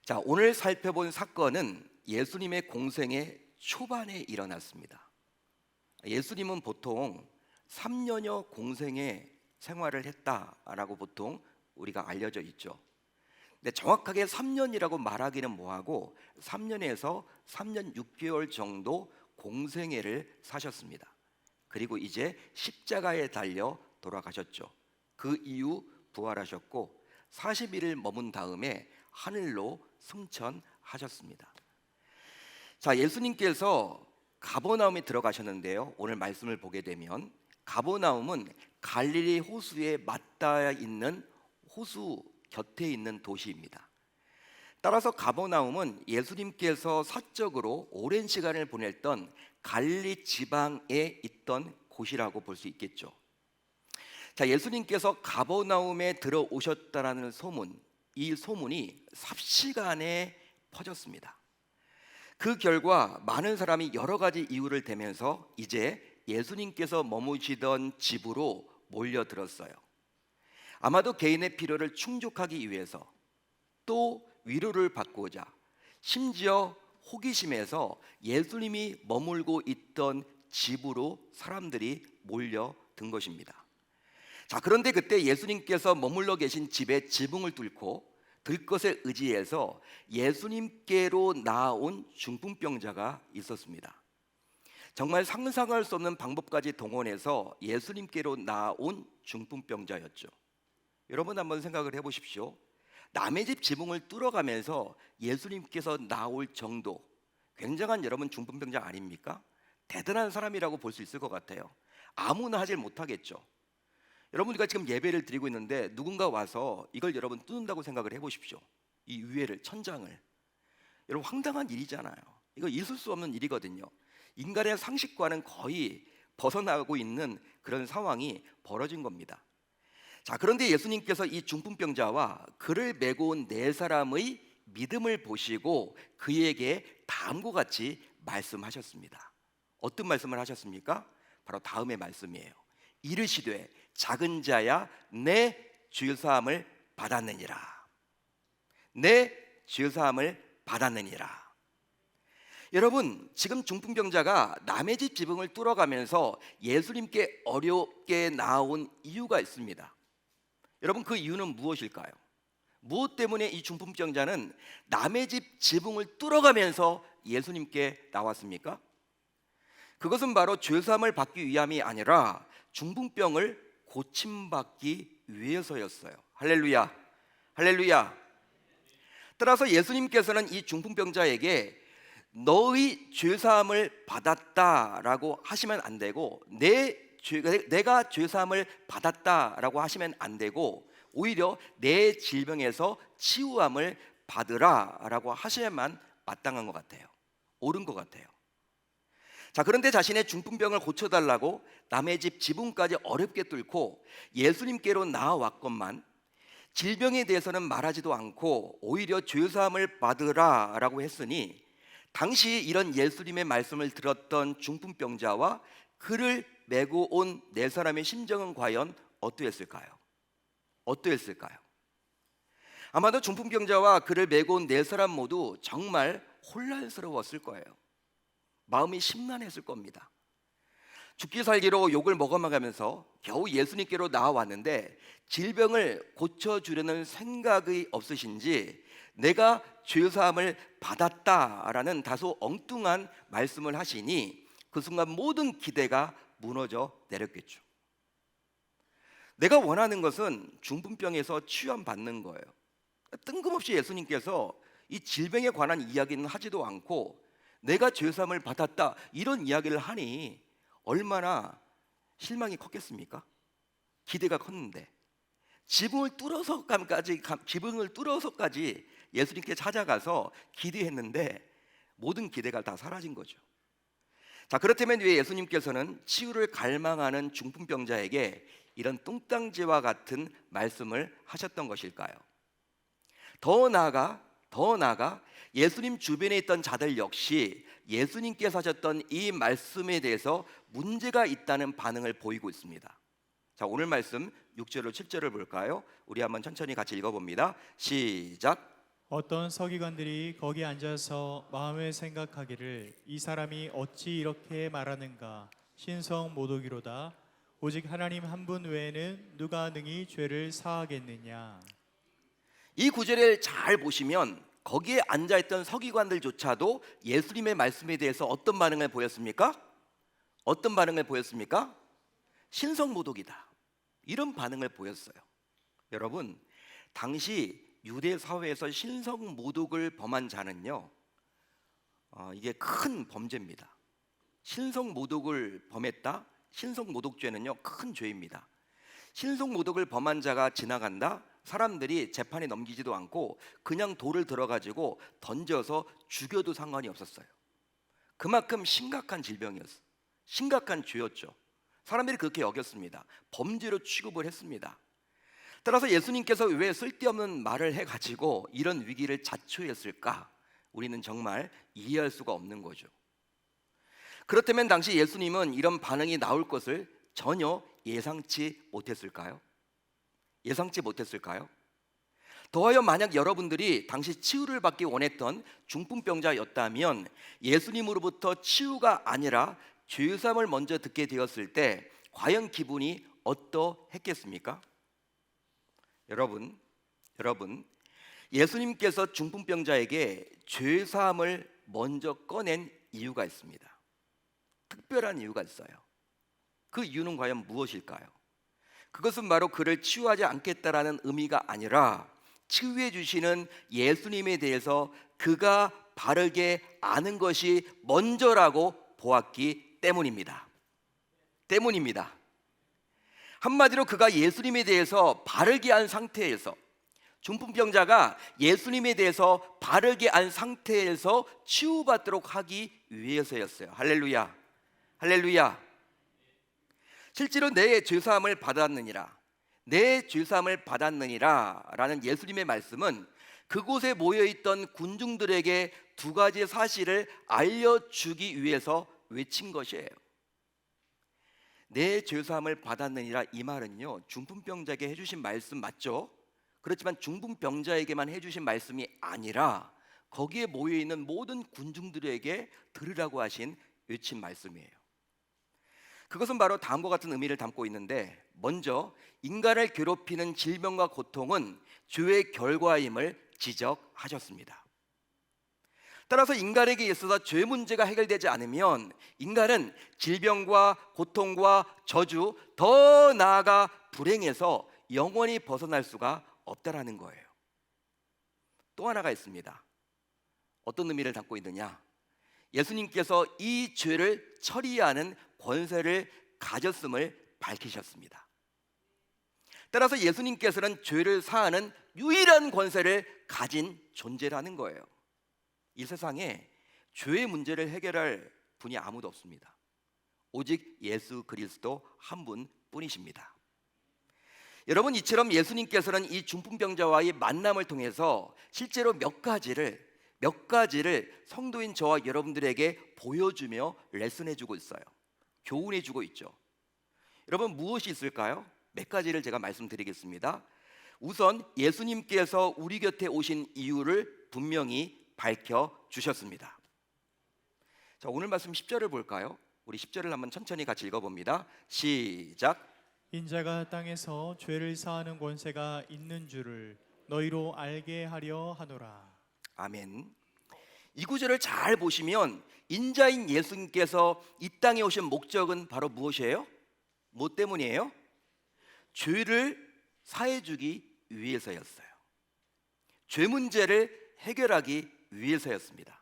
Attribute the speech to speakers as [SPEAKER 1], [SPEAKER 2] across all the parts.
[SPEAKER 1] 자, 오늘 살펴본 사건은 예수님의 공생의 초반에 일어났습니다. 예수님은 보통 3년여 공생의 생활을 했다라고 보통 우리가 알려져 있죠. 근데 정확하게 3년이라고 말하기는 뭐하고 3년에서 3년 6개월 정도 공생애를 사셨습니다. 그리고 이제 십자가에 달려 돌아가셨죠. 그 이후 부활하셨고 40일을 머문 다음에 하늘로 승천하셨습니다. 자, 예수님께서 가버나움에 들어가셨는데요. 오늘 말씀을 보게 되면 가버나움은 갈릴리 호수에 맞닿아 있는 호수 곁에 있는 도시입니다. 따라서 가버나움은 예수님께서 사적으로 오랜 시간을 보냈던 갈릴리 지방에 있던 곳이라고 볼 수 있겠죠. 자, 예수님께서 가버나움에 들어오셨다라는 소문, 이 소문이 삽시간에 퍼졌습니다. 그 결과 많은 사람이 여러 가지 이유를 대면서 이제 예수님께서 머무시던 집으로 몰려들었어요. 아마도 개인의 필요를 충족하기 위해서, 또 위로를 받고자, 심지어 호기심에서 예수님이 머물고 있던 집으로 사람들이 몰려든 것입니다. 자, 그런데 그때 예수님께서 머물러 계신 집의 지붕을 뚫고 들것에 의지해서 예수님께로 나아온 중풍병자가 있었습니다. 정말 상상할 수 없는 방법까지 동원해서 예수님께로 나아온 중풍병자였죠. 여러분 한번 생각을 해보십시오. 남의 집 지붕을 뚫어가면서 예수님께서 나올 정도, 굉장한 여러분 중풍병자 아닙니까? 대단한 사람이라고 볼 수 있을 것 같아요. 아무나 하질 못하겠죠. 여러분, 우리가 지금 예배를 드리고 있는데 누군가 와서 이걸 여러분 뚫는다고 생각을 해보십시오. 이 위에를, 천장을. 여러분, 황당한 일이잖아요. 이거 있을 수 없는 일이거든요. 인간의 상식과는 거의 벗어나고 있는 그런 상황이 벌어진 겁니다. 자, 그런데 예수님께서 이 중풍병자와 그를 메고 온 네 사람의 믿음을 보시고 그에게 다음과 같이 말씀하셨습니다. 어떤 말씀을 하셨습니까? 바로 다음의 말씀이에요. 이르시되 작은 자야 내 주사함을 받았느니라. 내 주사함을 받았느니라. 여러분, 지금 중풍병자가 남의 집 지붕을 뚫어가면서 예수님께 어렵게 나온 이유가 있습니다. 여러분, 그 이유는 무엇일까요? 무엇 때문에 이 중풍병자는 남의 집 지붕을 뚫어가면서 예수님께 나왔습니까? 그것은 바로 죄사함을 받기 위함이 아니라 중풍병을 고침받기 위해서였어요. 할렐루야, 할렐루야. 따라서 예수님께서는 이 중풍병자에게 너의 죄사함을 받았다라고 하시면 안 되고, 내가 죄사함을 받았다라고 하시면 안 되고, 오히려 내 질병에서 치유함을 받으라라고 하셔야만 마땅한 것 같아요. 옳은 것 같아요. 자, 그런데 자신의 중풍병을 고쳐달라고 남의 집 지붕까지 어렵게 뚫고 예수님께로 나아왔건만 질병에 대해서는 말하지도 않고 오히려 죄사함을 받으라라고 했으니, 당시 이런 예수님의 말씀을 들었던 중풍병자와 그를 메고 온 네 사람의 심정은 과연 어떠했을까요? 어떠했을까요? 아마도 중풍병자와 그를 메고 온 네 사람 모두 정말 혼란스러웠을 거예요. 마음이 심란했을 겁니다. 죽기 살기로 욕을 먹어가면서 겨우 예수님께로 나와왔는데 질병을 고쳐주려는 생각이 없으신지 내가 죄사함을 받았다라는 다소 엉뚱한 말씀을 하시니 그 순간 모든 기대가 무너져 내렸겠죠. 내가 원하는 것은 중풍병에서 치유받는 거예요. 뜬금없이 예수님께서 이 질병에 관한 이야기는 하지도 않고 내가 죄사함을 받았다 이런 이야기를 하니 얼마나 실망이 컸겠습니까? 기대가 컸는데 지붕을 뚫어서까지 예수님께 찾아가서 기대했는데 모든 기대가 다 사라진 거죠. 자, 그렇다면 왜 예수님께서는 치유를 갈망하는 중풍병자에게 이런 뚱땅지와 같은 말씀을 하셨던 것일까요? 더 나아가 예수님 주변에 있던 자들 역시 예수님께서 하셨던 이 말씀에 대해서 문제가 있다는 반응을 보이고 있습니다. 자, 오늘 말씀 6절로 7절을 볼까요? 우리 한번 천천히 같이 읽어봅니다. 시작.
[SPEAKER 2] 어떤 서기관들이 거기 앉아서 마음에 생각하기를 이 사람이 어찌 이렇게 말하는가 신성 모독이로다. 오직 하나님 한 분 외에는 누가 능히 죄를 사하겠느냐.
[SPEAKER 1] 이 구절을 잘 보시면 거기에 앉아있던 서기관들조차도 예수님의 말씀에 대해서 어떤 반응을 보였습니까? 어떤 반응을 보였습니까? 신성모독이다, 이런 반응을 보였어요. 여러분, 당시 유대 사회에서 신성모독을 범한 자는요, 이게 큰 범죄입니다. 신성모독을 범했다, 신성모독죄는요 큰 죄입니다. 신성모독을 범한 자가 지나간다, 사람들이 재판에 넘기지도 않고 그냥 돌을 들어가지고 던져서 죽여도 상관이 없었어요. 그만큼 심각한 질병이었어요. 심각한 죄였죠. 사람들이 그렇게 여겼습니다. 범죄로 취급을 했습니다. 따라서 예수님께서 왜 쓸데없는 말을 해가지고 이런 위기를 자초했을까? 우리는 정말 이해할 수가 없는 거죠. 그렇다면 당시 예수님은 이런 반응이 나올 것을 전혀 예상치 못했을까요? 예상치 못했을까요? 더하여 만약 여러분들이 당시 치유를 받기 원했던 중풍병자였다면 예수님으로부터 치유가 아니라 죄사함을 먼저 듣게 되었을 때 과연 기분이 어떠했겠습니까? 여러분, 예수님께서 중풍병자에게 죄사함을 먼저 꺼낸 이유가 있습니다. 특별한 이유가 있어요. 그 이유는 과연 무엇일까요? 그것은 바로 그를 치유하지 않겠다라는 의미가 아니라 치유해 주시는 예수님에 대해서 그가 바르게 아는 것이 먼저라고 보았기 때문입니다. 한마디로 그가 예수님에 대해서 바르게 안 상태에서, 중풍병자가 예수님에 대해서 바르게 안 상태에서 치유받도록 하기 위해서였어요. 할렐루야. 실제로 내 죄사함을 받았느니라 라는 예수님의 말씀은 그곳에 모여있던 군중들에게 두 가지 사실을 알려주기 위해서 외친 것이에요. 내 죄사함을 받았느니라, 이 말은요 중풍병자에게 해주신 말씀 맞죠? 그렇지만 중풍병자에게만 해주신 말씀이 아니라 거기에 모여있는 모든 군중들에게 들으라고 하신 외친 말씀이에요. 그것은 바로 다음과 같은 의미를 담고 있는데, 먼저 인간을 괴롭히는 질병과 고통은 죄의 결과임을 지적하셨습니다. 따라서 인간에게 있어서 죄 문제가 해결되지 않으면 인간은 질병과 고통과 저주, 더 나아가 불행에서 영원히 벗어날 수가 없다라는 거예요. 또 하나가 있습니다. 어떤 의미를 담고 있느냐? 예수님께서 이 죄를 처리하는 권세를 가졌음을 밝히셨습니다. 따라서 예수님께서는 죄를 사하는 유일한 권세를 가진 존재라는 거예요. 이 세상에 죄의 문제를 해결할 분이 아무도 없습니다. 오직 예수 그리스도 한 분뿐이십니다. 여러분, 이처럼 예수님께서는 이 중풍병자와의 만남을 통해서 실제로 몇 가지를 성도인 저와 여러분들에게 보여주며 레슨해주고 있어요. 교훈해주고 있죠. 여러분, 무엇이 있을까요? 몇 가지를 제가 말씀드리겠습니다. 우선 예수님께서 우리 곁에 오신 이유를 분명히 밝혀주셨습니다. 자, 오늘 말씀 10절을 볼까요? 우리 10절을 한번 천천히 같이 읽어봅니다. 시작.
[SPEAKER 2] 인자가 땅에서 죄를 사하는 권세가 있는 줄을 너희로 알게 하려 하노라.
[SPEAKER 1] 아멘. 이 구절을 잘 보시면 인자인 예수님께서 이 땅에 오신 목적은 바로 무엇이에요? 뭐 때문이에요? 죄를 사해주기 위해서였어요. 죄 문제를 해결하기 위해서였습니다.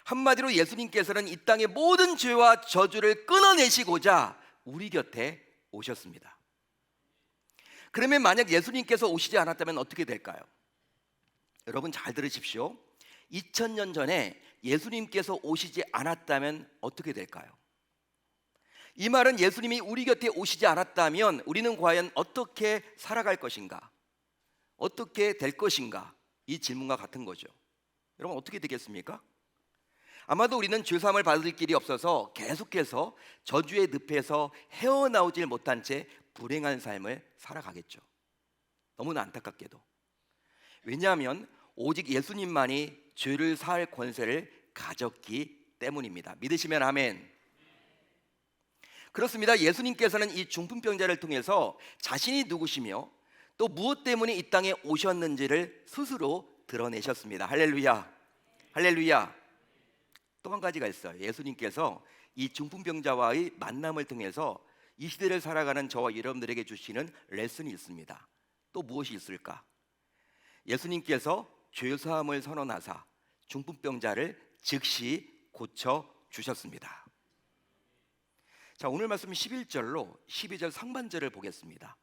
[SPEAKER 1] 한마디로 예수님께서는 이 땅의 모든 죄와 저주를 끊어내시고자 우리 곁에 오셨습니다. 그러면 만약 예수님께서 오시지 않았다면 어떻게 될까요? 여러분 잘 들으십시오. 2000년 전에 예수님께서 오시지 않았다면 어떻게 될까요? 이 말은 예수님이 우리 곁에 오시지 않았다면 우리는 과연 어떻게 살아갈 것인가? 어떻게 될 것인가? 이 질문과 같은 거죠. 여러분 어떻게 되겠습니까? 아마도 우리는 죄사함을 받을 길이 없어서 계속해서 저주의 늪에서 헤어나오질 못한 채 불행한 삶을 살아가겠죠. 너무나 안타깝게도. 왜냐하면 오직 예수님만이 죄를 사할 권세를 가졌기 때문입니다. 믿으시면 아멘. 그렇습니다. 예수님께서는 이 중풍병자를 통해서 자신이 누구시며 또 무엇 때문에 이 땅에 오셨는지를 스스로 드러내셨습니다. 할렐루야. 할렐루야. 또 한 가지가 있어요. 예수님께서 이 중풍병자와의 만남을 통해서 이 시대를 살아가는 저와 여러분들에게 주시는 레슨이 있습니다. 또 무엇이 있을까? 예수님께서 죄사함을 선언하사 중풍병자를 즉시 고쳐 주셨습니다. 자, 오늘 말씀 11절로 12절 상반절을 보겠습니다.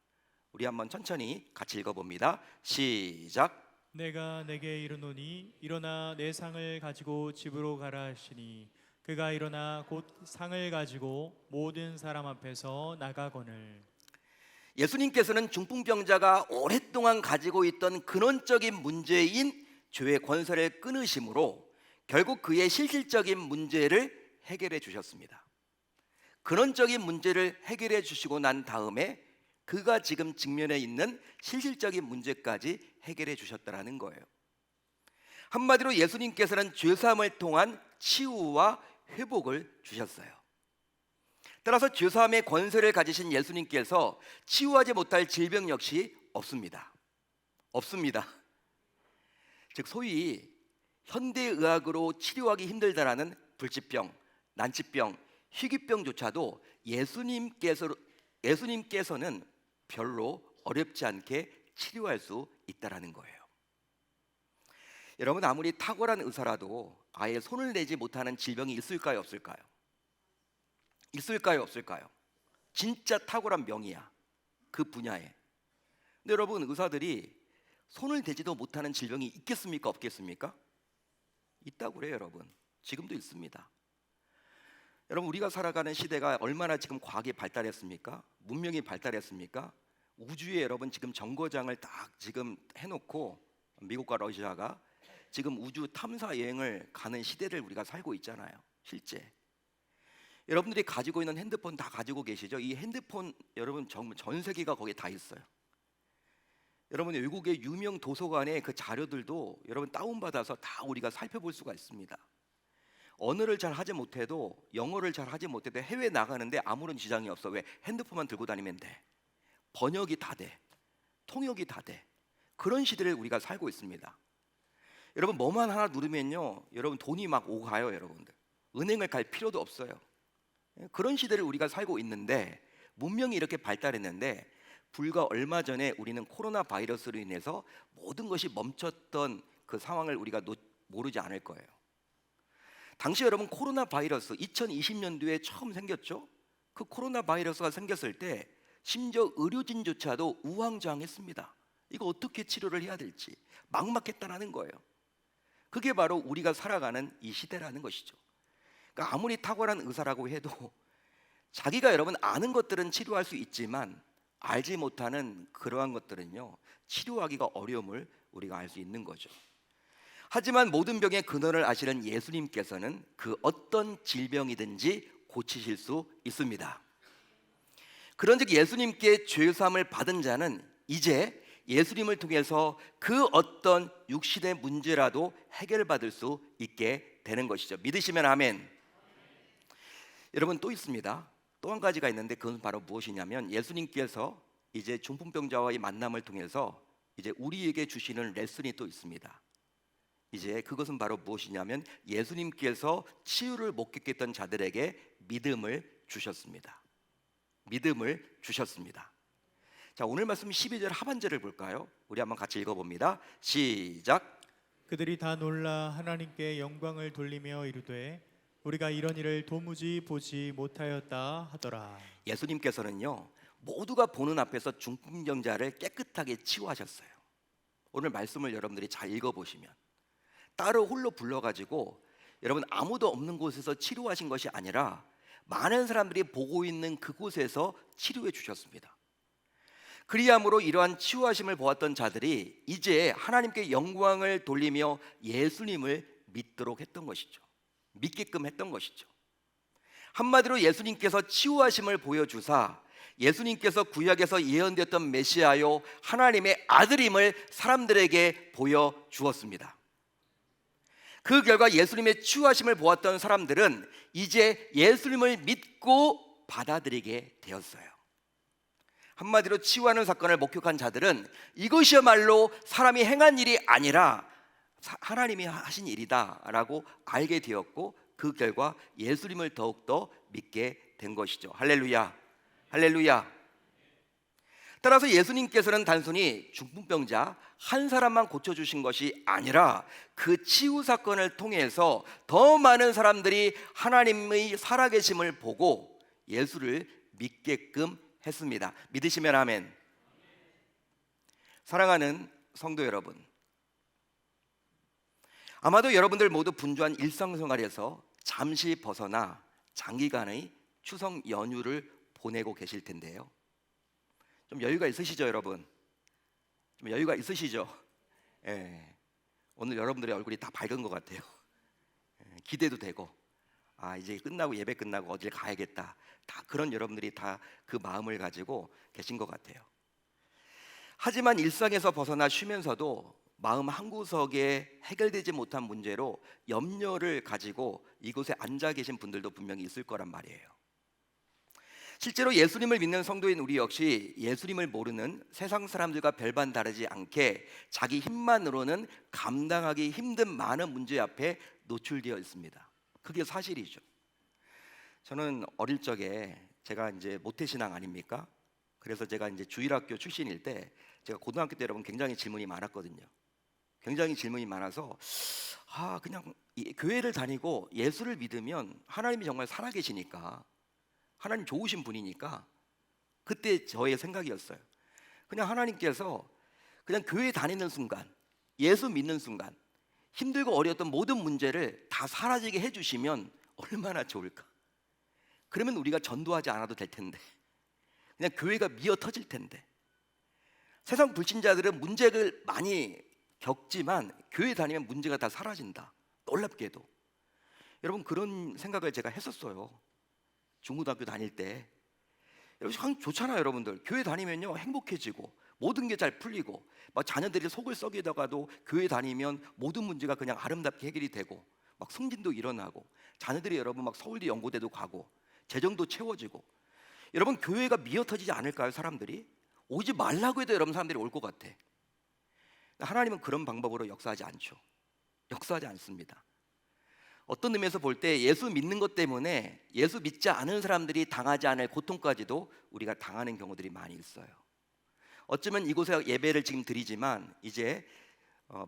[SPEAKER 1] 우리 한번 천천히 같이 읽어봅니다. 시작.
[SPEAKER 2] 내가 내게 이르노니 일어나 내 상을 가지고 집으로 가라 하시니 그가 일어나 곧 상을 가지고 모든 사람 앞에서 나가거늘.
[SPEAKER 1] 예수님께서는 중풍병자가 오랫동안 가지고 있던 근원적인 문제인 죄의 권세를 끊으심으로 결국 그의 실질적인 문제를 해결해 주셨습니다. 근원적인 문제를 해결해 주시고 난 다음에 그가 지금 직면해 있는 실질적인 문제까지 해결해 주셨다라는 거예요. 한마디로 예수님께서는 죄사함을 통한 치유와 회복을 주셨어요. 따라서 죄사함의 권세를 가지신 예수님께서 치유하지 못할 질병 역시 없습니다. 없습니다. 즉 소위 현대의학으로 치료하기 힘들다라는 불치병, 난치병, 희귀병조차도 예수님께서는 별로 어렵지 않게 치료할 수 있다라는 거예요. 여러분, 아무리 탁월한 의사라도 아예 손을 내지 못하는 질병이 있을까요, 없을까요? 있을까요, 없을까요? 진짜 탁월한 명이야, 그 분야에. 근데 여러분, 의사들이 손을 대지도 못하는 질병이 있겠습니까, 없겠습니까? 있다고 그래요. 여러분, 지금도 있습니다. 여러분, 우리가 살아가는 시대가 얼마나 지금 과학이 발달했습니까? 문명이 발달했습니까? 우주에 여러분 지금 정거장을 딱 지금 해놓고 미국과 러시아가 지금 우주 탐사 여행을 가는 시대를 우리가 살고 있잖아요. 실제 여러분들이 가지고 있는 핸드폰 다 가지고 계시죠? 이 핸드폰 여러분 전 세계가 거기에 다 있어요. 여러분, 외국의 유명 도서관의 그 자료들도 여러분 다운받아서 다 우리가 살펴볼 수가 있습니다. 언어를 잘 하지 못해도, 영어를 잘 하지 못해도 해외 나가는데 아무런 지장이 없어. 왜? 핸드폰만 들고 다니면 돼. 번역이 다 돼. 통역이 다 돼. 그런 시대를 우리가 살고 있습니다. 여러분, 뭐만 하나 누르면요, 여러분 돈이 막 오가요. 여러분들 은행을 갈 필요도 없어요. 그런 시대를 우리가 살고 있는데, 문명이 이렇게 발달했는데 불과 얼마 전에 우리는 코로나 바이러스로 인해서 모든 것이 멈췄던 그 상황을 우리가 모르지 않을 거예요. 당시 여러분, 코로나 바이러스 2020년도에 처음 생겼죠. 그 코로나 바이러스가 생겼을 때 심지어 의료진조차도 우왕좌왕했습니다. 이거 어떻게 치료를 해야 될지 막막했다라는 거예요. 그게 바로 우리가 살아가는 이 시대라는 것이죠. 그러니까 아무리 탁월한 의사라고 해도 자기가 여러분 아는 것들은 치료할 수 있지만 알지 못하는 그러한 것들은요, 치료하기가 어려움을 우리가 알 수 있는 거죠. 하지만 모든 병의 근원을 아시는 예수님께서는 그 어떤 질병이든지 고치실 수 있습니다. 그런즉 예수님께 죄사함을 받은 자는 이제 예수님을 통해서 그 어떤 육신의 문제라도 해결받을 수 있게 되는 것이죠. 믿으시면 아멘. 여러분, 또 있습니다. 또 한 가지가 있는데 그건 바로 무엇이냐면, 예수님께서 이제 중풍병자와의 만남을 통해서 이제 우리에게 주시는 레슨이 또 있습니다. 이제 그것은 바로 무엇이냐면, 예수님께서 치유를 못 겪겠던 자들에게 믿음을 주셨습니다. 믿음을 주셨습니다. 자, 오늘 말씀 12절 하반절을 볼까요? 우리 한번 같이 읽어봅니다. 시작.
[SPEAKER 2] 그들이 다 놀라 하나님께 영광을 돌리며 이르되 우리가 이런 일을 도무지 보지 못하였다 하더라.
[SPEAKER 1] 예수님께서는요, 모두가 보는 앞에서 중풍병자를 깨끗하게 치유하셨어요. 오늘 말씀을 여러분들이 잘 읽어보시면 따로 홀로 불러가지고 여러분 아무도 없는 곳에서 치료하신 것이 아니라 많은 사람들이 보고 있는 그곳에서 치료해 주셨습니다. 그리함으로 이러한 치유하심을 보았던 자들이 이제 하나님께 영광을 돌리며 예수님을 믿도록 했던 것이죠. 믿게끔 했던 것이죠. 한마디로 예수님께서 치유하심을 보여주사 예수님께서 구약에서 예언되었던 메시아요 하나님의 아들임을 사람들에게 보여주었습니다. 그 결과 예수님의 치유하심을 보았던 사람들은 이제 예수님을 믿고 받아들이게 되었어요. 한마디로 치유하는 사건을 목격한 자들은 이것이야말로 사람이 행한 일이 아니라 하나님이 하신 일이다 라고 알게 되었고, 그 결과 예수님을 더욱더 믿게 된 것이죠. 할렐루야, 할렐루야. 따라서 예수님께서는 단순히 중풍병자 한 사람만 고쳐주신 것이 아니라 그 치유 사건을 통해서 더 많은 사람들이 하나님의 살아계심을 보고 예수를 믿게끔 했습니다. 믿으시면 아멘. 사랑하는 성도 여러분, 아마도 여러분들 모두 분주한 일상생활에서 잠시 벗어나 장기간의 추석 연휴를 보내고 계실 텐데요. 좀 여유가 있으시죠, 여러분? 좀 여유가 있으시죠? 예. 오늘 여러분들의 얼굴이 다 밝은 것 같아요. 예. 기대도 되고, 이제 끝나고 예배 끝나고 어딜 가야겠다. 다 그런 여러분들이 다 그 마음을 가지고 계신 것 같아요. 하지만 일상에서 벗어나 쉬면서도 마음 한구석에 해결되지 못한 문제로 염려를 가지고 이곳에 앉아 계신 분들도 분명히 있을 거란 말이에요. 실제로 예수님을 믿는 성도인 우리 역시 예수님을 모르는 세상 사람들과 별반 다르지 않게 자기 힘만으로는 감당하기 힘든 많은 문제 앞에 노출되어 있습니다. 그게 사실이죠. 저는 어릴 적에 제가 이제 모태신앙 아닙니까? 그래서 제가 이제 주일학교 출신일 때, 제가 고등학교 때 여러분 굉장히 질문이 많았거든요. 굉장히 질문이 많아서 그냥 교회를 다니고 예수를 믿으면 하나님이 정말 살아계시니까, 하나님 좋으신 분이니까, 그때 저의 생각이었어요. 그냥 하나님께서 그냥 교회 다니는 순간, 예수 믿는 순간 힘들고 어려웠던 모든 문제를 다 사라지게 해주시면 얼마나 좋을까. 그러면 우리가 전도하지 않아도 될 텐데, 그냥 교회가 미어 터질 텐데. 세상 불신자들은 문제를 많이 겪지만 교회 다니면 문제가 다 사라진다. 놀랍게도. 여러분, 그런 생각을 제가 했었어요. 중고등학교 다닐 때. 여러분 참 좋잖아요. 여러분들 교회 다니면요 행복해지고 모든 게 잘 풀리고, 막 자녀들이 속을 썩이다가도 교회 다니면 모든 문제가 그냥 아름답게 해결이 되고, 막 승진도 일어나고, 자녀들이 여러분 막 서울대 연고대도 가고, 재정도 채워지고. 여러분 교회가 미어터지지 않을까요? 사람들이 오지 말라고 해도 여러분 사람들이 올 것 같아. 하나님은 그런 방법으로 역사하지 않죠. 역사하지 않습니다. 어떤 의미에서 볼 때 예수 믿는 것 때문에 예수 믿지 않은 사람들이 당하지 않을 고통까지도 우리가 당하는 경우들이 많이 있어요. 어쩌면 이곳에 예배를 지금 드리지만 이제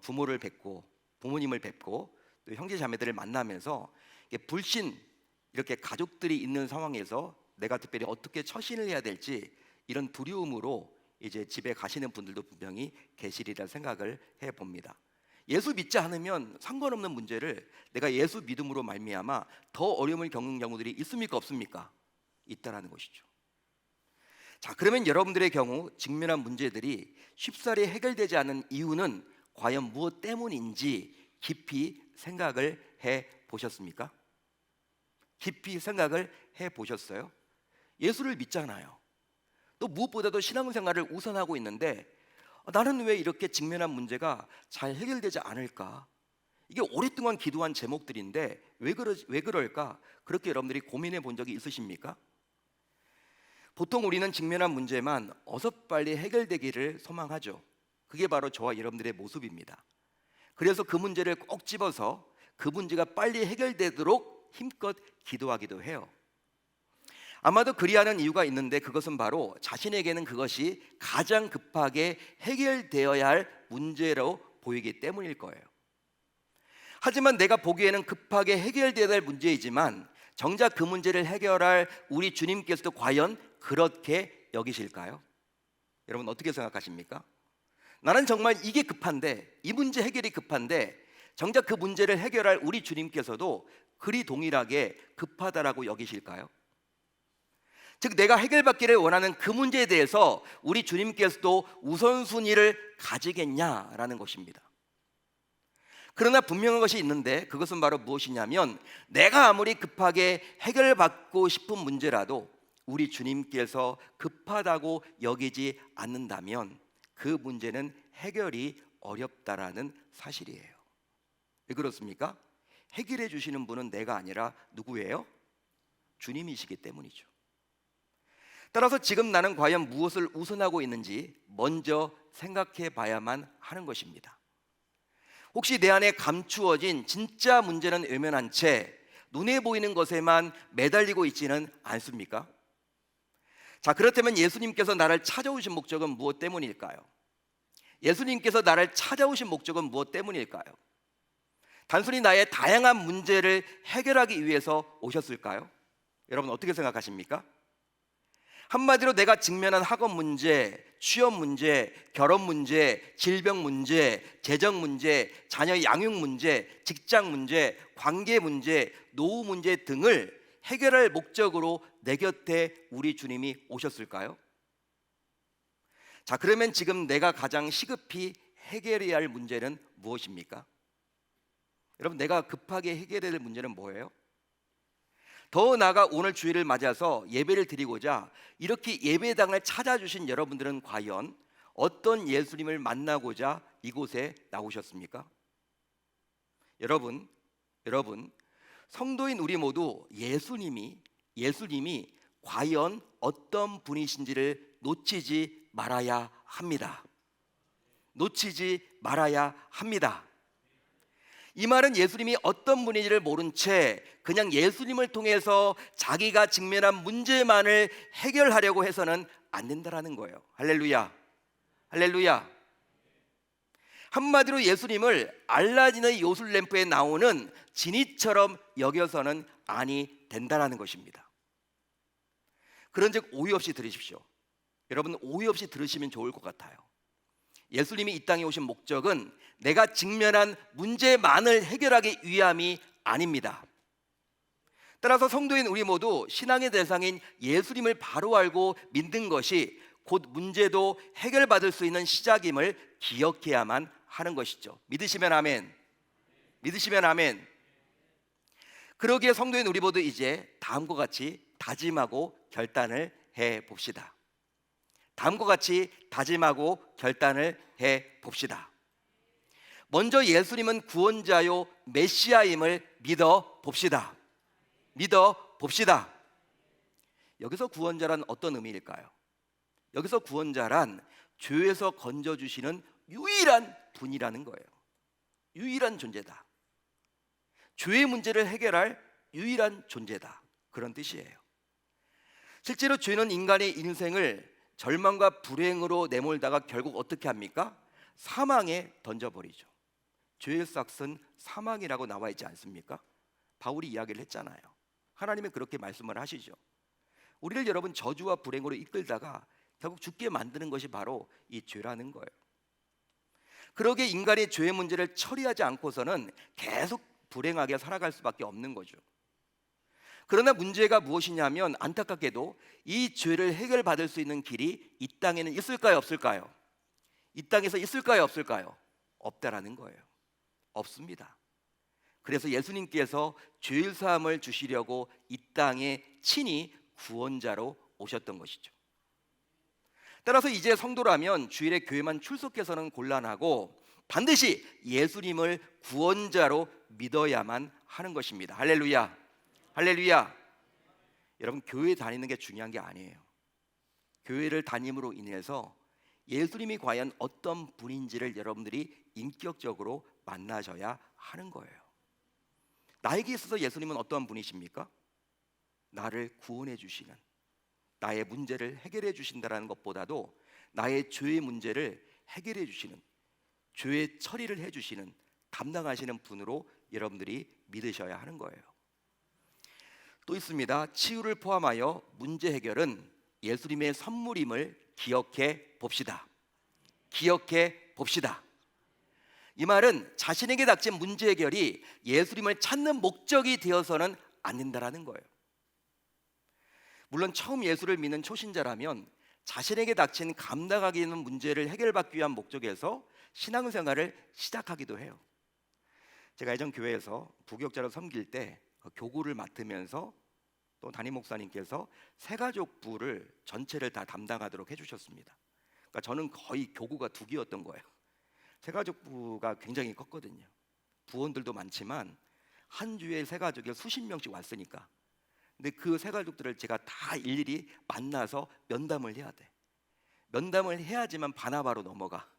[SPEAKER 1] 부모를 뵙고 부모님을 뵙고 또 형제 자매들을 만나면서 불신, 이렇게 가족들이 있는 상황에서 내가 특별히 어떻게 처신을 해야 될지 이런 두려움으로 이제 집에 가시는 분들도 분명히 계시리라 생각을 해봅니다. 예수 믿지 않으면 상관없는 문제를 내가 예수 믿음으로 말미암아 더 어려움을 겪는 경우들이 있습니까, 없습니까? 있다라는 것이죠. 자, 그러면 여러분들의 경우 직면한 문제들이 쉽사리 해결되지 않는 이유는 과연 무엇 때문인지 깊이 생각을 해 보셨습니까? 깊이 생각을 해 보셨어요? 예수를 믿잖아요. 또 무엇보다도 신앙생활을 우선하고 있는데 나는 왜 이렇게 직면한 문제가 잘 해결되지 않을까? 이게 오랫동안 기도한 제목들인데 왜 그럴까? 그렇게 여러분들이 고민해 본 적이 있으십니까? 보통 우리는 직면한 문제만 어서 빨리 해결되기를 소망하죠. 그게 바로 저와 여러분들의 모습입니다. 그래서 그 문제를 꼭 집어서 그 문제가 빨리 해결되도록 힘껏 기도하기도 해요. 아마도 그리하는 이유가 있는데, 그것은 바로 자신에게는 그것이 가장 급하게 해결되어야 할 문제로 보이기 때문일 거예요. 하지만 내가 보기에는 급하게 해결되어야 할 문제이지만 정작 그 문제를 해결할 우리 주님께서도 과연 그렇게 여기실까요? 여러분 어떻게 생각하십니까? 나는 정말 이게 급한데, 이 문제 해결이 급한데 정작 그 문제를 해결할 우리 주님께서도 그리 동일하게 급하다라고 여기실까요? 즉 내가 해결받기를 원하는 그 문제에 대해서 우리 주님께서도 우선순위를 가지겠냐라는 것입니다. 그러나 분명한 것이 있는데, 그것은 바로 무엇이냐면 내가 아무리 급하게 해결받고 싶은 문제라도 우리 주님께서 급하다고 여기지 않는다면 그 문제는 해결이 어렵다라는 사실이에요. 왜 그렇습니까? 해결해 주시는 분은 내가 아니라 누구예요? 주님이시기 때문이죠. 따라서 지금 나는 과연 무엇을 우선하고 있는지 먼저 생각해 봐야만 하는 것입니다. 혹시 내 안에 감추어진 진짜 문제는 외면한 채 눈에 보이는 것에만 매달리고 있지는 않습니까? 자, 그렇다면 예수님께서 나를 찾아오신 목적은 무엇 때문일까요? 예수님께서 나를 찾아오신 목적은 무엇 때문일까요? 단순히 나의 다양한 문제를 해결하기 위해서 오셨을까요? 여러분 어떻게 생각하십니까? 한마디로 내가 직면한 학업 문제, 취업 문제, 결혼 문제, 질병 문제, 재정 문제, 자녀 양육 문제, 직장 문제, 관계 문제, 노후 문제 등을 해결할 목적으로 내 곁에 우리 주님이 오셨을까요? 자, 그러면 지금 내가 가장 시급히 해결해야 할 문제는 무엇입니까? 여러분, 내가 급하게 해결해야 할 문제는 뭐예요? 더 나아가 오늘 주일을 맞아서 예배를 드리고자 이렇게 예배당을 찾아주신 여러분들은 과연 어떤 예수님을 만나고자 이곳에 나오셨습니까? 여러분, 성도인 우리 모두 예수님이 과연 어떤 분이신지를 놓치지 말아야 합니다. 놓치지 말아야 합니다. 이 말은 예수님이 어떤 분인지를 모른 채 그냥 예수님을 통해서 자기가 직면한 문제만을 해결하려고 해서는 안 된다라는 거예요. 할렐루야. 할렐루야. 한마디로 예수님을 알라딘의 요술램프에 나오는 지니처럼 여겨서는 아니 된다라는 것입니다. 그런즉 오해 없이 들으십시오. 여러분 오해 없이 들으시면 좋을 것 같아요. 예수님이 이 땅에 오신 목적은 내가 직면한 문제만을 해결하기 위함이 아닙니다. 따라서 성도인 우리 모두 신앙의 대상인 예수님을 바로 알고 믿는 것이 곧 문제도 해결받을 수 있는 시작임을 기억해야만 하는 것이죠. 믿으시면 아멘. 믿으시면 아멘. 그러기에 성도인 우리 모두 이제 다음과 같이 다짐하고 결단을 해 봅시다. 다음과 같이 다짐하고 결단을 해 봅시다. 먼저 예수님은 구원자요 메시아임을 믿어 봅시다. 믿어 봅시다. 여기서 구원자란 어떤 의미일까요? 여기서 구원자란 죄에서 건져주시는 유일한 분이라는 거예요. 유일한 존재다. 죄의 문제를 해결할 유일한 존재다. 그런 뜻이에요. 실제로 죄는 인간의 인생을 절망과 불행으로 내몰다가 결국 어떻게 합니까? 사망에 던져버리죠. 죄의 싹은 사망이라고 나와 있지 않습니까? 바울이 이야기를 했잖아요. 하나님은 그렇게 말씀을 하시죠. 우리를 여러분 저주와 불행으로 이끌다가 결국 죽게 만드는 것이 바로 이 죄라는 거예요. 그러기에 인간이 죄의 문제를 처리하지 않고서는 계속 불행하게 살아갈 수밖에 없는 거죠. 그러나 문제가 무엇이냐면 안타깝게도 이 죄를 해결받을 수 있는 길이 이 땅에는 있을까요, 없을까요? 이 땅에서 있을까요, 없을까요? 없다라는 거예요. 없습니다. 그래서 예수님께서 죄의 사함을 주시려고 이 땅에 친히 구원자로 오셨던 것이죠. 따라서 이제 성도라면 주일에 교회만 출석해서는 곤란하고 반드시 예수님을 구원자로 믿어야만 하는 것입니다. 할렐루야. 할렐루야. 여러분 교회 다니는 게 중요한 게 아니에요. 교회를 다님으로 인해서 예수님이 과연 어떤 분인지를 여러분들이 인격적으로 만나셔야 하는 거예요. 나에게 있어서 예수님은 어떤 분이십니까? 나를 구원해 주시는, 나의 문제를 해결해 주신다는 것보다도 나의 죄의 문제를 해결해 주시는, 죄의 처리를 해 주시는, 담당하시는 분으로 여러분들이 믿으셔야 하는 거예요. 또 있습니다. 치유를 포함하여 문제 해결은 예수님의 선물임을 기억해 봅시다. 기억해 봅시다. 이 말은 자신에게 닥친 문제 해결이 예수님을 찾는 목적이 되어서는 안 된다라는 거예요. 물론 처음 예수를 믿는 초신자라면 자신에게 닥친 감당하기 있는 문제를 해결받기 위한 목적에서 신앙생활을 시작하기도 해요. 제가 예전 교회에서 부교육자로 섬길 때 교구를 맡으면서 또 담임 목사님께서 새가족부를 전체를 다 담당하도록 해주셨습니다. 그러니까 저는 거의 교구가 두 개였던 거예요. 새가족부가 굉장히 컸거든요. 부원들도 많지만 한 주에 새가족이 수십 명씩 왔으니까. 근데 그 새가족들을 제가 다 일일이 만나서 면담을 해야 돼. 면담을 해야지만 바나바로 넘어가.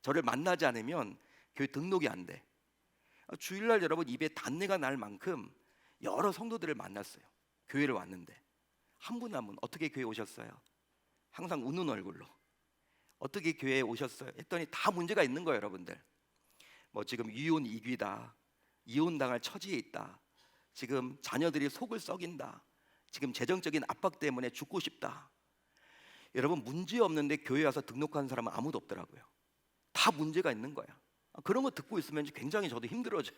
[SPEAKER 1] 저를 만나지 않으면 교회 등록이 안 돼. 주일날 여러분 입에 단내가 날 만큼 여러 성도들을 만났어요. 교회를 왔는데 한 분 한 분 어떻게 교회 오셨어요? 항상 웃는 얼굴로 어떻게 교회에 오셨어요? 했더니 다 문제가 있는 거예요, 여러분들. 뭐 지금 이혼 이귀다, 이혼당할 처지에 있다, 지금 자녀들이 속을 썩인다, 지금 재정적인 압박 때문에 죽고 싶다. 여러분 문제 없는데 교회 와서 등록한 사람은 아무도 없더라고요. 다 문제가 있는 거야. 그런 거 듣고 있으면 굉장히 저도 힘들어져요.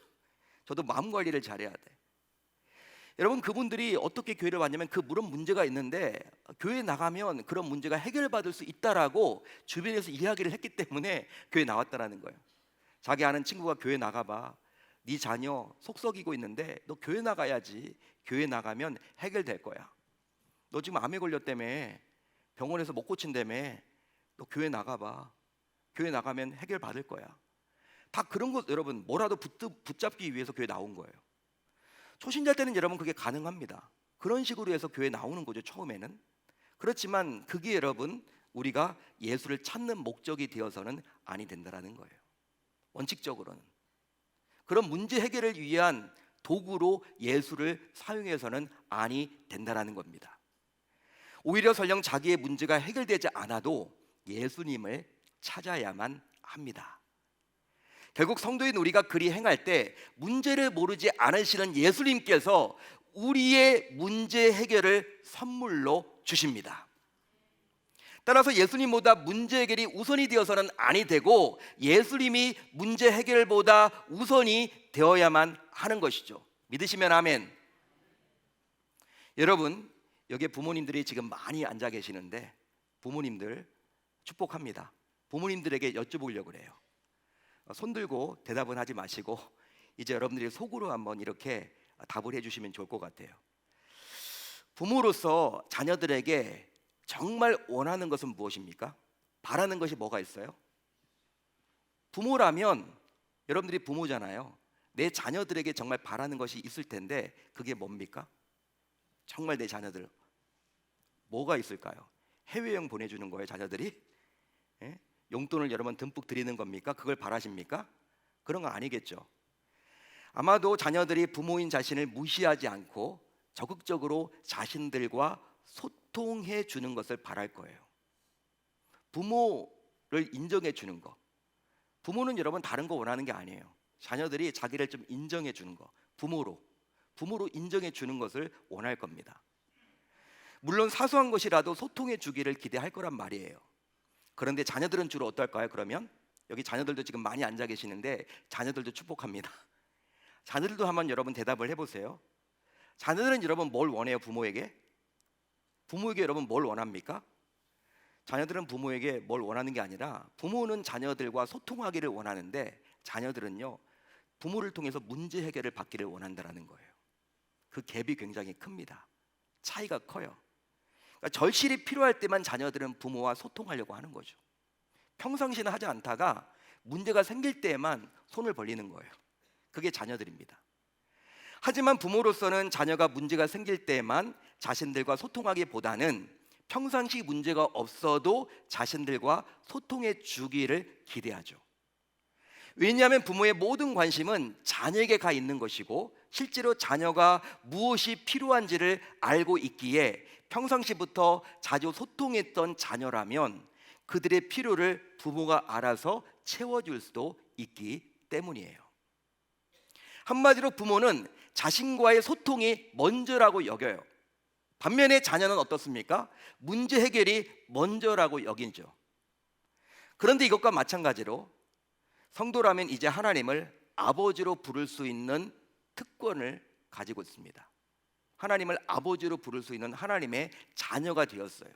[SPEAKER 1] 저도 마음 관리를 잘해야 돼. 여러분 그분들이 어떻게 교회를 왔냐면 물론 문제가 있는데 교회 나가면 그런 문제가 해결받을 수 있다라고 주변에서 이야기를 했기 때문에 교회 나왔다라는 거예요. 자기 아는 친구가 교회 나가봐, 네 자녀 속 썩이고 있는데 너 교회 나가야지. 교회 나가면 해결될 거야. 너 지금 암에 걸렸다며, 병원에서 못 고친다며, 너 교회 나가봐. 교회 나가면 해결받을 거야. 다 그런 거 여러분 뭐라도 붙잡기 위해서 교회 나온 거예요. 초신자 때는 여러분 그게 가능합니다. 그런 식으로 해서 교회 나오는 거죠, 처음에는. 그렇지만 그게 여러분 우리가 예수를 찾는 목적이 되어서는 아니 된다라는 거예요. 원칙적으로는 그런 문제 해결을 위한 도구로 예수를 사용해서는 아니 된다라는 겁니다. 오히려 설령 자기의 문제가 해결되지 않아도 예수님을 찾아야만 합니다. 결국 성도인 우리가 그리 행할 때 문제를 모르지 않으시는 예수님께서 우리의 문제 해결을 선물로 주십니다. 따라서 예수님보다 문제 해결이 우선이 되어서는 아니 되고 예수님이 문제 해결보다 우선이 되어야만 하는 것이죠. 믿으시면 아멘. 여러분 여기에 부모님들이 지금 많이 앉아 계시는데 부모님들 축복합니다. 부모님들에게 여쭤보려고 그래요. 손 들고 대답은 하지 마시고 이제 여러분들이 속으로 한번 이렇게 답을 해주시면 좋을 것 같아요. 부모로서 자녀들에게 정말 원하는 것은 무엇입니까? 바라는 것이 뭐가 있어요? 부모라면 여러분들이 부모잖아요. 내 자녀들에게 정말 바라는 것이 있을 텐데 그게 뭡니까? 정말 내 자녀들 뭐가 있을까요? 해외여행 보내주는 거예요, 자녀들이? 예? 용돈을 여러분 듬뿍 드리는 겁니까? 그걸 바라십니까? 그런 거 아니겠죠. 아마도 자녀들이 부모인 자신을 무시하지 않고 적극적으로 자신들과 소통해 주는 것을 바랄 거예요. 부모를 인정해 주는 거. 부모는 여러분 다른 거 원하는 게 아니에요. 자녀들이 자기를 좀 인정해 주는 거. 부모로 인정해 주는 것을 원할 겁니다. 물론 사소한 것이라도 소통해 주기를 기대할 거란 말이에요. 그런데 자녀들은 주로 어떨까요? 그러면 여기 자녀들도 지금 많이 앉아 계시는데 자녀들도 축복합니다. 자녀들도 한번 여러분 대답을 해보세요. 자녀들은 여러분 뭘 원해요? 부모에게 여러분 뭘 원합니까? 자녀들은 부모에게 뭘 원하는 게 아니라 부모는 자녀들과 소통하기를 원하는데 자녀들은요 부모를 통해서 문제 해결을 받기를 원한다는 거예요. 그 갭이 굉장히 큽니다. 차이가 커요. 그러니까 절실히 필요할 때만 자녀들은 부모와 소통하려고 하는 거죠. 평상시는 하지 않다가 문제가 생길 때에만 손을 벌리는 거예요. 그게 자녀들입니다. 하지만 부모로서는 자녀가 문제가 생길 때에만 자신들과 소통하기보다는 평상시 문제가 없어도 자신들과 소통해 주기를 기대하죠. 왜냐하면 부모의 모든 관심은 자녀에게 가 있는 것이고 실제로 자녀가 무엇이 필요한지를 알고 있기에 평상시부터 자주 소통했던 자녀라면 그들의 필요를 부모가 알아서 채워줄 수도 있기 때문이에요. 한마디로 부모는 자신과의 소통이 먼저라고 여겨요. 반면에 자녀는 어떻습니까? 문제 해결이 먼저라고 여기죠. 그런데 이것과 마찬가지로 성도라면 이제 하나님을 아버지로 부를 수 있는 특권을 가지고 있습니다. 하나님을 아버지로 부를 수 있는 하나님의 자녀가 되었어요.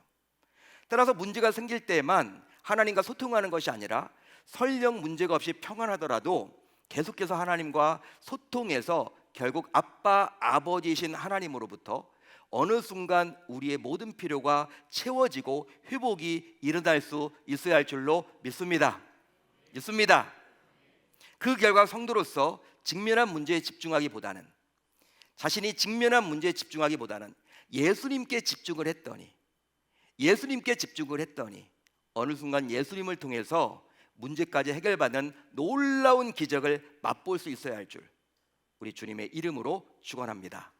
[SPEAKER 1] 따라서 문제가 생길 때만 하나님과 소통하는 것이 아니라 설령 문제가 없이 평안하더라도 계속해서 하나님과 소통해서 결국 아빠, 아버지이신 하나님으로부터 어느 순간 우리의 모든 필요가 채워지고 회복이 일어날 수 있어야 할 줄로 믿습니다. 그 결과 성도로서 직면한 문제에 집중하기보다는, 자신이 직면한 문제에 집중하기보다는 예수님께 집중을 했더니 어느 순간 예수님을 통해서 문제까지 해결받는 놀라운 기적을 맛볼 수 있어야 할 줄 우리 주님의 이름으로 축원합니다.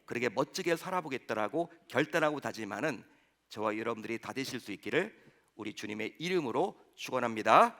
[SPEAKER 1] 그렇게 멋지게 살아보겠다라고 결단하고 다짐하는 저와 여러분들이 다 되실 수 있기를 우리 주님의 이름으로 축원합니다.